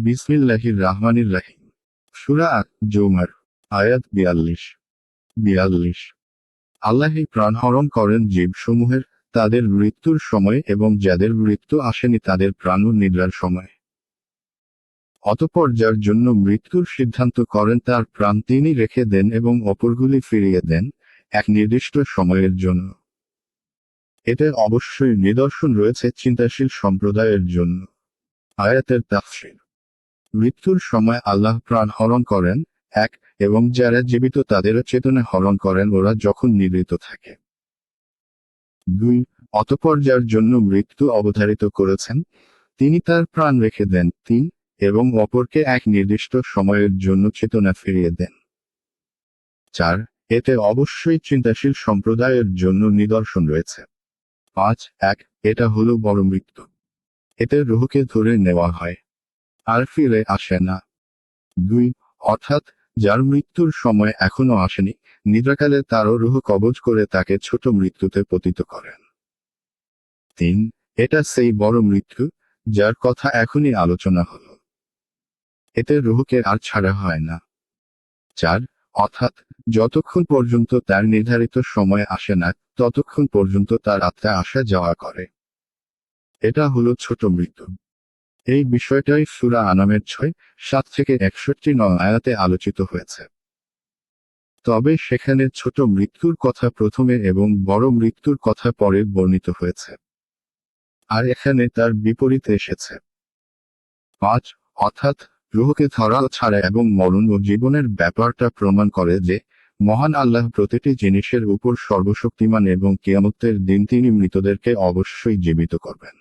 বিসমিল্লাহির রাহমানির রাহিম। সূরা আত-জুমার, আয়াত 42। আল্লাহই প্রাণ হরণ করেন জীবসমূহের, তাদের মৃত্যুর সময় এবং যাদের মৃত্যু আসেনি তাদের প্রাণ ও নিদ্রার সময়। অতঃপর যার জন্য মৃত্যুর সিদ্ধান্ত করেন তার প্রাণ তিনি রেখে দেন এবং অপরগুলি ফিরিয়ে দেন, এক নির্দিষ্ট সময়ের জন্য। এতে অবশ্যই নিদর্শন রয়েছে চিন্তাশীল সম্প্রদায়ের জন্য। আয়াতের তাফসীর। মৃত্যুর সময় আল্লাহ প্রাণ হরণ করেন, এক, এবং যারা জীবিত তাদেরও চেতনা হরণ করেন ওরা যখন নিদ্রিত থাকে। 2, অতঃপর যার জন্য মৃত্যু অবধারিত করেছেন, তিনি তার প্রাণ রেখে দেন। 3, এবং অপরকে এক নির্দিষ্ট সময়ের জন্য চেতনা ফিরিয়ে দেন। 4, এতে অবশ্যই চিন্তাশীল সম্প্রদায়ের জন্য নিদর্শন রয়েছে। 5, এটা হলো বড় মৃত্যু। এতে রুহকে ধরে নেওয়া হয়, আর ফিরে আসে না। 2, অর্থাৎ যার মৃত্যুর সময় এখনো আসেনি, নিদ্রাকালে তারও রুহ কবজ করে তাকে ছোট মৃত্যুতে পতিত করেন। 3, এটা সেই বড় মৃত্যু, যার কথা এখনই আলোচনা হলো। এতে রুহকে আর ছাড়া হয় না। 4, অর্থাৎ যতক্ষণ পর্যন্ত তার নির্ধারিত সময় আসে না, ততক্ষণ পর্যন্ত তার আত্মা আসা যাওয়া করে। এটা হলো ছোট মৃত্যু। এই বিষয়টাই সূরা আনামের 6-7-61 আয়াতে আলোচিত হয়েছে। তবে সেখানে ছোট মৃত্যুর কথা প্রথমে এবং বড় মৃত্যুর কথা পরে বর্ণিত হয়েছে। আর এখানে তার বিপরীত এসেছে। 5, অর্থাৎ রুহকে ধরা ছাড়া এবং মরণ ও জীবনের ব্যাপারটা প্রমাণ করে যে, মহান আল্লাহ প্রতিটি জিনিসের উপর সর্বশক্তিমান এবং কিয়ামতের দিন তিনি মৃতদেরকে অবশ্যই জীবিত করবেন।